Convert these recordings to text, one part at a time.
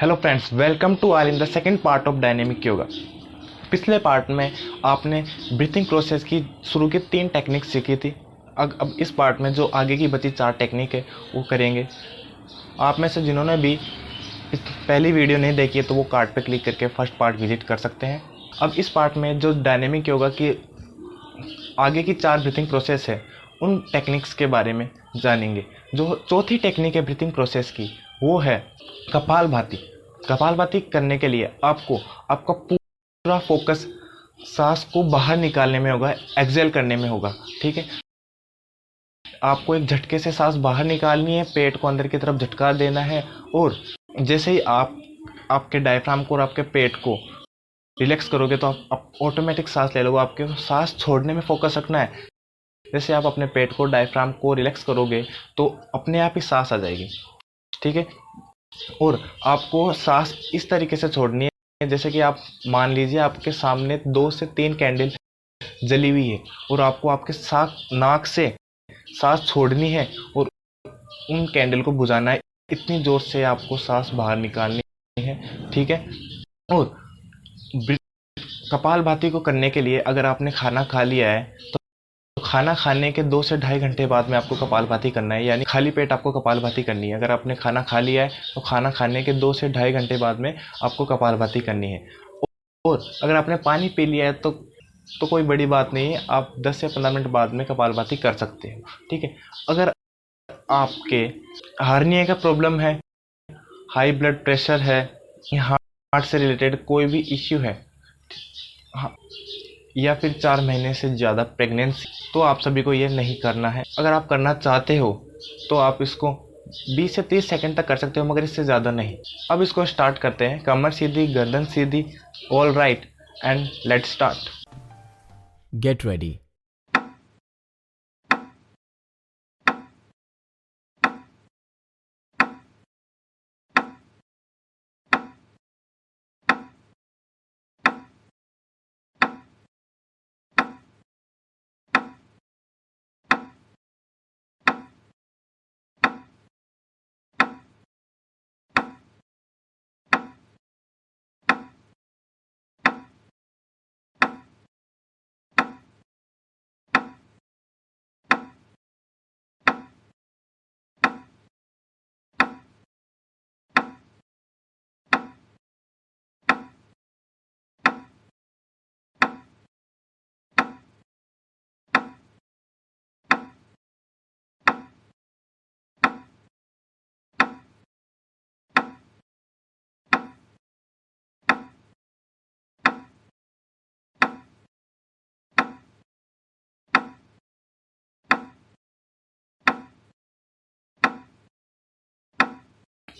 Hello friends, welcome to our in the second part of dynamic yoga. पिछले part में आपने breathing process की शुरू की 3 टेक्निक सीखी थी। अब इस पार्ट में जो आगे की बची 4 टेक्निक है वो करेंगे। आप में से जिन्होंने भी इस पहली वीडियो नहीं देखी है तो वो कार्ड पे क्लिक करके फर्स्ट पार्ट विजिट कर सकते हैं। अब इस पार्ट में जो डायनेमिक योगा की आगे की 4 ब्रीथिंग प्रोसेस है उन टेक्निक्स के बारे में जानेंगे। जो चौथी टेक्निक है ब्रीथिंग प्रोसेस की वो है कपालभाति। कपालभाति करने के लिए आपका पूरा फोकस सांस को बाहर निकालने में होगा, एक्सेल करने में होगा। ठीक है, आपको एक झटके से सांस बाहर निकालनी है, पेट को अंदर की तरफ झटका देना है और जैसे ही आप आपके डायफ्राम को और आपके पेट को रिलैक्स करोगे तो आप ऑटोमेटिक सांस ले लोगे। आपके सांस छोड़ने में फोकस रखना है। जैसे आप अपने पेट को डायफ्राम को रिलैक्स करोगे तो अपने आप ही सांस आ जाएगी। ठीक है, और आपको सांस इस तरीके से छोड़नी है जैसे कि आप मान लीजिए आपके सामने 2 से 3 कैंडल जली हुई है और आपको आपके नाक से सांस छोड़नी है और उन कैंडल को बुझाना है। इतनी जोर से आपको सांस बाहर निकालनी है। ठीक है, और कपालभाति को करने के लिए अगर आपने खाना खा लिया है तो खाना खाने के 2 से ढाई घंटे बाद में आपको कपालभाति करना है, यानी खाली पेट आपको कपालभाति करनी है। अगर आपने खाना खा लिया है तो खाना खाने के 2 से ढाई घंटे बाद में आपको कपालभाति करनी है। और अगर आपने पानी पी लिया है तो कोई बड़ी बात नहीं है, आप 10 से 15 मिनट बाद में कपालभाति कर सकते हो। ठीक है, अगर आपके हार्निया का प्रॉब्लम है, हाई ब्लड प्रेशर है या हार्ट से रिलेटेड कोई भी इश्यू है या फिर 4 महीने से ज़्यादा प्रेगनेंसी, तो आप सभी को ये नहीं करना है। अगर आप करना चाहते हो तो आप इसको 20 से 30 सेकंड तक कर सकते हो, मगर इससे ज़्यादा नहीं। अब इसको स्टार्ट करते हैं। कमर सीधी, गर्दन सीधी, all right and let's start. Get ready.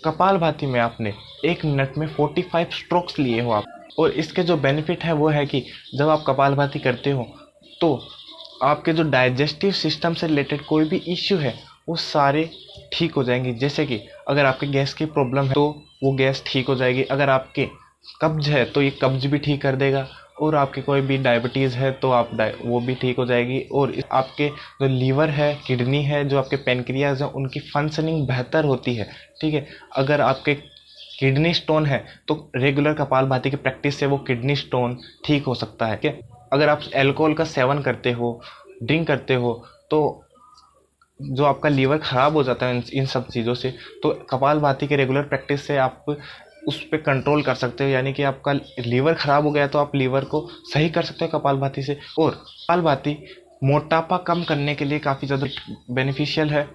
Kapalbhati में आपने 1 मिनट में 45 स्ट्रोक्स लिए हो आप, और इसके जो बेनिफिट है वो है कि जब आप कपालभाति करते हो तो आपके जो डाइजेस्टिव सिस्टम से रिलेटेड कोई भी इश्यू है वो सारे ठीक हो जाएंगे। जैसे कि अगर आपके गैस की प्रॉब्लम है तो वो गैस ठीक हो जाएगी। अगर आपके कब्ज है तो ये कब्ज भी ठीक कर देगा, और आपके कोई भी डायबिटीज़ है तो आप वो भी ठीक हो जाएगी। और आपके जो लीवर है, किडनी है, जो आपके पेनक्रियाज है, उनकी फंक्शनिंग बेहतर होती है। ठीक है, अगर आपके किडनी स्टोन है तो रेगुलर कपालभाति की प्रैक्टिस से वो किडनी स्टोन ठीक हो सकता है। ठीक है, अगर आप अल्कोहल का सेवन करते हो, ड्रिंक करते हो, तो जो आपका लीवर ख़राब हो जाता है इन सब चीज़ों से, तो कपालभाति के रेगुलर प्रैक्टिस से आप उस पर कंट्रोल कर सकते हो। यानी कि आपका लीवर ख़राब हो गया तो आप लीवर को सही कर सकते हो कपालभाति से। और कपालभाति मोटापा कम करने के लिए काफ़ी ज़्यादा बेनिफिशियल है।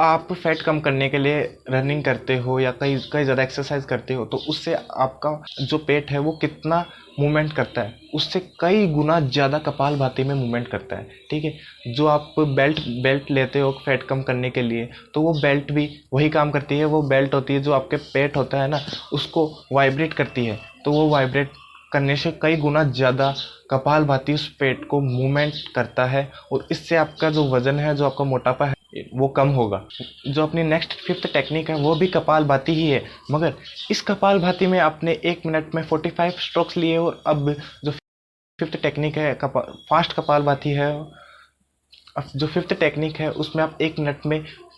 आप फैट कम करने के लिए रनिंग करते हो या कई ज़्यादा एक्सरसाइज करते हो तो उससे आपका जो पेट है वो कितना मूवमेंट करता है, उससे कई गुना ज़्यादा कपालभाति में मूवमेंट करता है। ठीक है, जो आप बेल्ट लेते हो फैट कम करने के लिए तो वो बेल्ट भी वही काम करती है। वो बेल्ट होती है जो आपके पेट होता है ना, उसको वाइब्रेट करती है, तो वो वाइब्रेट करने से कई गुना ज़्यादा कपालभाति उस पेट को मूवमेंट करता है और इससे आपका जो वज़न है, जो आपका मोटापा है वो कम होगा। जो अपनी नेक्स्ट 5th टेक्निक है वो भी कपालभाति ही है, मगर इस कपालभाति में आपने 1 मिनट में 45 स्ट्रोक्स लिए। और अब जो 5th टेक्निक है फास्ट कपालभाति है, अब जो 5th टेक्निक है उसमें आप 1 मिनट में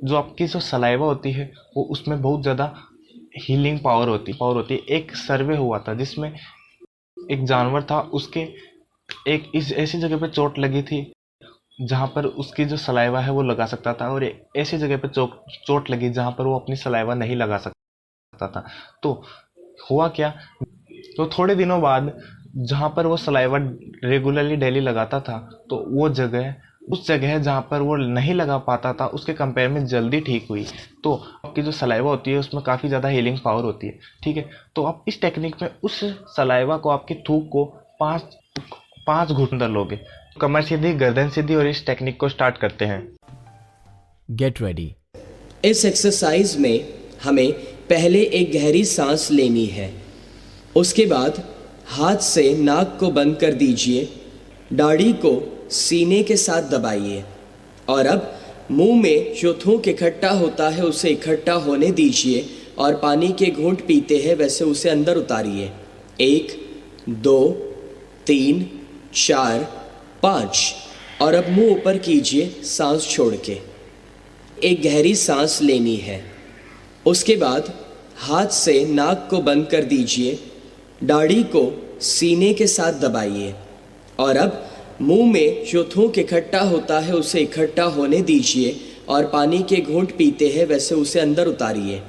जो आपकी जो सलाइवा होती है वो उसमें बहुत ज़्यादा हीलिंग पावर होती है। एक सर्वे हुआ था जिसमें एक जानवर था, उसके एक इस ऐसी जगह पे चोट लगी थी जहाँ पर उसकी जो सलाइवा है वो लगा सकता था, और एक ऐसी जगह पे चोट लगी जहाँ पर वो अपनी सलाइवा नहीं लगा सकता था। तो हुआ क्या, तो थोड़े दिनों बाद जहाँ पर वो सलाइवा रेगुलरली डेली लगाता था, तो वो जगह उस जगह जहाँ पर वो नहीं लगा पाता था उसके कंपेयर में जल्दी ठीक हुई। तो आपकी जो सलाइवा होती है उसमें काफ़ी ज़्यादा हीलिंग पावर होती है, ठीक है। तो आप इस टेक्निक में उस सलाइवा को, आपकी थूक को पाँच घूंट अंदर लोगे। कमर सीधी, गर्दन सीधी, और इस टेक्निक को स्टार्ट करते हैं। Get ready. इस एक्सरसाइज में हमें पहले एक गहरी सांस लेनी है। उसके बाद हाथ से नाक को बंद कर दीजिए, दाढ़ी को सीने के साथ दबाइए, और अब मुंह में जो थूक इकट्ठा होता है उसे इकट्ठा होने दीजिए, और पानी के घूंट पीते हैं वैसे उसे अंदर उतारिए। 1 2 3 4 5, और अब मुंह ऊपर कीजिए सांस छोड़ के। एक गहरी सांस लेनी है। उसके बाद हाथ से नाक को बंद कर दीजिए, दाढ़ी को सीने के साथ दबाइए, और अब मुंह में जो थूक इकट्ठा होता है उसे इकट्ठा होने दीजिए, और पानी के घूंट पीते हैं वैसे उसे अंदर उतारिए।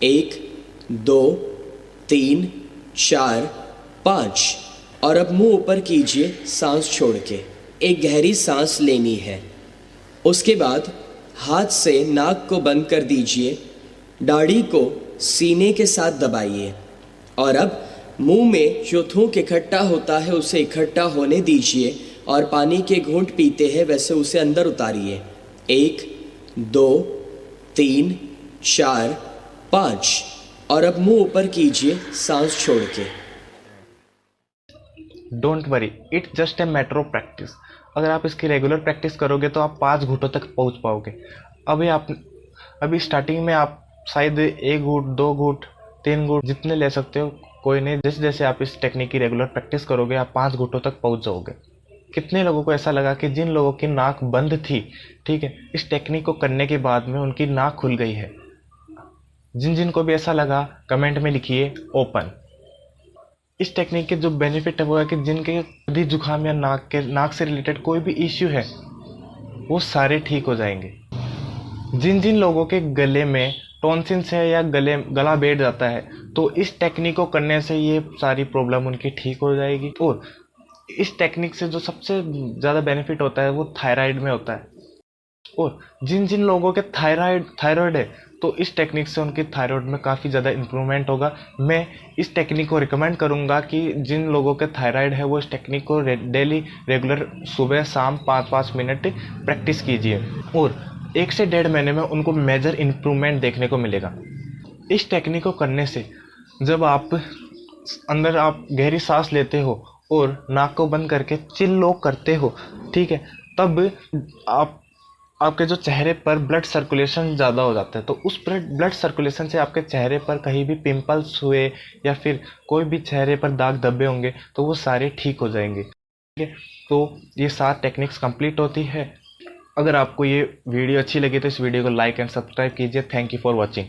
1 2 3 4 5, और अब मुंह ऊपर कीजिए सांस छोड़ के। एक गहरी सांस लेनी है। उसके बाद हाथ से नाक को बंद कर दीजिए, दाढ़ी को सीने के साथ दबाइए, और अब मुंह में जो थूक इकट्ठा होता है उसे इकट्ठा होने दीजिए, और पानी के घूंट पीते हैं वैसे उसे अंदर उतारिए। 1 2 3 4 5, और अब मुंह ऊपर कीजिए सांस छोड़ के। Don't worry, it's just a matter of practice. अगर आप इसकी रेगुलर प्रैक्टिस करोगे तो आप 5 घूंटों तक पहुंच पाओगे। अभी स्टार्टिंग में आप शायद 1 घूंट, 2 घूंट, 3 घूंट जितने ले सकते हो, कोई नहीं। जैसे जैसे आप इस टेक्निक की रेगुलर प्रैक्टिस करोगे आप 5 घूंटों तक पहुंच जाओगे। कितने लोगों को ऐसा लगा कि जिन लोगों की नाक बंद थी, ठीक है, इस टेक्निक को करने के बाद में उनकी नाक खुल गई है। जिन को भी ऐसा लगा कमेंट में लिखिए ओपन। इस टेक्निक के जो बेनिफिट है वो है कि जिनके सर्दी जुकाम या नाक से रिलेटेड कोई भी इश्यू है वो सारे ठीक हो जाएंगे। जिन लोगों के गले में टॉन्सिल्स है या गला बैठ जाता है, तो इस टेक्निक को करने से ये सारी प्रॉब्लम उनकी ठीक हो जाएगी। और इस टेक्निक से जो सबसे ज़्यादा बेनिफिट होता है वो थायराइड में होता है। और जिन लोगों के थायराइड है, तो इस टेक्निक से उनकी थायराइड में काफ़ी ज़्यादा इम्प्रूवमेंट होगा। मैं इस टेक्निक को रिकमेंड करूँगा कि जिन लोगों के थायराइड है वो इस टेक्निक को डेली रेगुलर सुबह शाम 5-5 मिनट प्रैक्टिस कीजिए, और 1 से 1.5 महीने में उनको मेजर इम्प्रूवमेंट देखने को मिलेगा। इस टेक्निक को करने से जब आप गहरी सांस लेते हो और नाक को बंद करके चिल लॉक करते हो, ठीक है, तब आपके जो चेहरे पर ब्लड सर्कुलेशन ज़्यादा हो जाता है। तो उस ब्लड सर्कुलेशन से आपके चेहरे पर कहीं भी पिंपल्स हुए या फिर कोई भी चेहरे पर दाग धब्बे होंगे तो वो सारे ठीक हो जाएंगे, ठीक है। तो ये 7 टेक्निक्स कंप्लीट होती है। अगर आपको ये वीडियो अच्छी लगी तो इस वीडियो को लाइक एंड सब्सक्राइब कीजिए। Thank you for watching.